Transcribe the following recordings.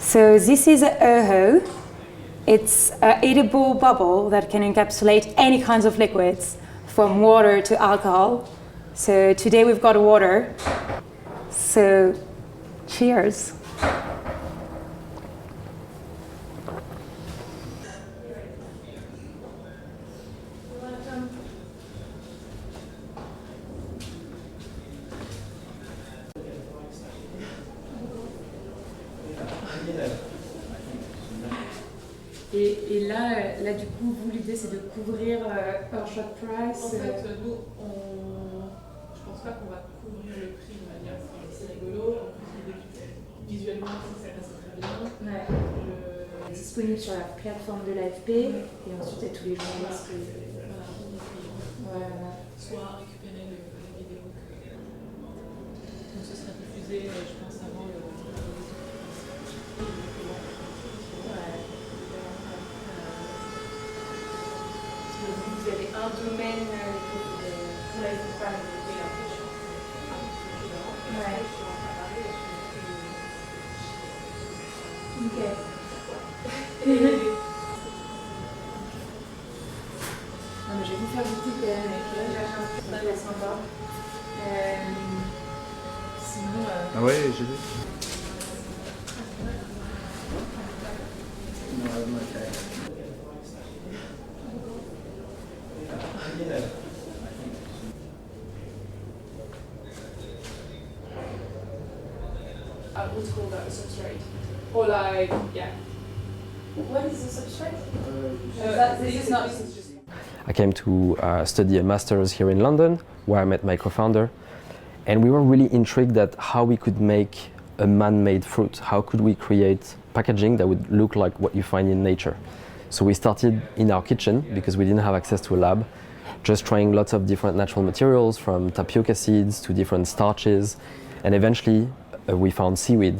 So this is a Ohoo. It's an edible bubble that can encapsulate any kinds of liquids, from water to alcohol. So today we've got water. So cheers. Et là, du coup, vous, l'idée, c'est de couvrir Earthshot Prize. En fait, nous, je pense pas qu'on va couvrir le prix de manière assez rigolo. En plus, visuellement, ça passe très bien. Ouais. Disponible sur la plateforme de l'AFP. Et ensuite, il y a tous les journalistes. Voilà. Soit récupérer la vidéo. Donc, ce sera diffusé, je pense, avant le. Vous avez un domaine pour la femme et la pêche. Ouais. Ok. Non, mais je vais vous faire goûter quand même avec le sympa. Sinon. Ah ouais, j'ai vu. What's called that, a substrate? Or like, yeah. What is the substrate? This is not. I came to study a master's here in London, where I met my co-founder, and we were really intrigued at how we could make a man-made fruit. How could we create packaging that would look like what you find in nature? So we started in our kitchen, because we didn't have access to a lab, just trying lots of different natural materials, from tapioca seeds to different starches, and eventually we found seaweed.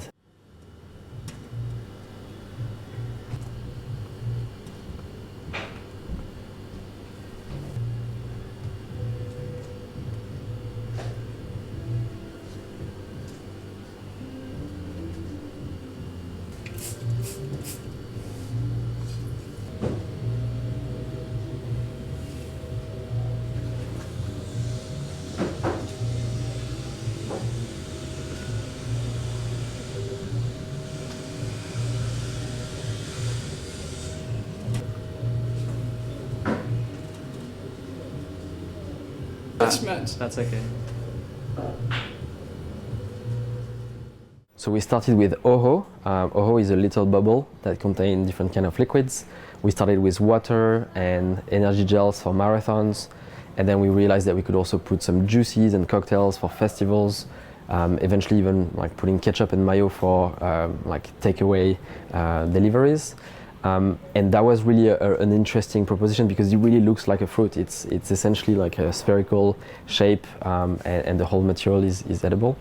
Too much. That's okay. So we started with Ohoo. Ohoo is a little bubble that contains different kind of liquids. We started with water and energy gels for marathons, and then we realized that we could also put some juices and cocktails for festivals. Eventually, even like putting ketchup and mayo for like takeaway deliveries. And that was really an interesting proposition, because it really looks like a fruit. It's essentially like a spherical shape, and the whole material is edible.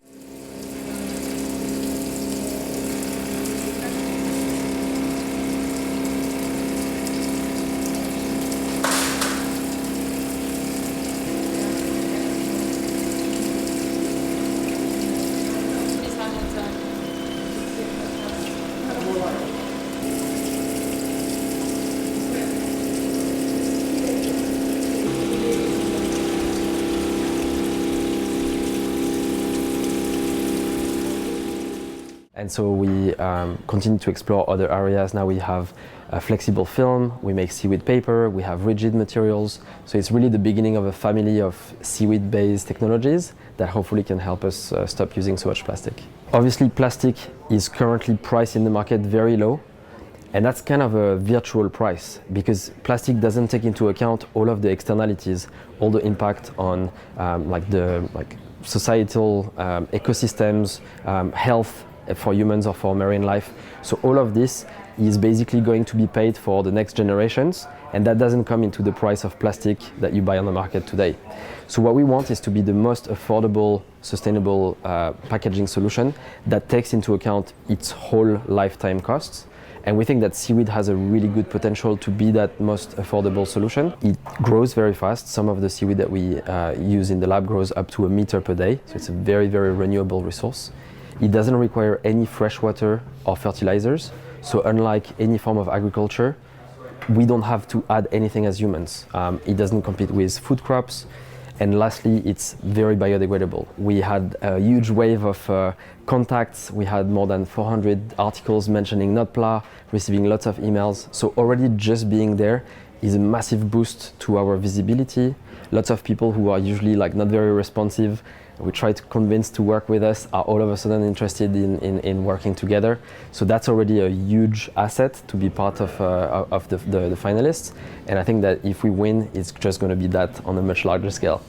And so we continue to explore other areas. Now we have a flexible film, we make seaweed paper, we have rigid materials. So it's really the beginning of a family of seaweed-based technologies that hopefully can help us stop using so much plastic. Obviously, plastic is currently priced in the market very low. And that's kind of a virtual price, because plastic doesn't take into account all of the externalities, all the impact on societal ecosystems, health, for humans or for marine life. So all of this is basically going to be paid for the next generations, and that doesn't come into the price of plastic that you buy on the market today. So what we want is to be the most affordable, sustainable packaging solution that takes into account its whole lifetime costs. And we think that seaweed has a really good potential to be that most affordable solution. It grows very fast. Some of the seaweed that we use in the lab grows up to 1 meter per day. So it's a very, very renewable resource. It doesn't require any fresh water or fertilizers. So unlike any form of agriculture, we don't have to add anything as humans. It doesn't compete with food crops. And lastly, it's very biodegradable. We had a huge wave of contacts. We had more than 400 articles mentioning Notpla, receiving lots of emails. So already just being there is a massive boost to our visibility. Lots of people who are usually like not very responsive, we try to convince to work with us, are all of a sudden interested in working together. So that's already a huge asset to be part of the finalists. And I think that if we win, it's just going to be that on a much larger scale.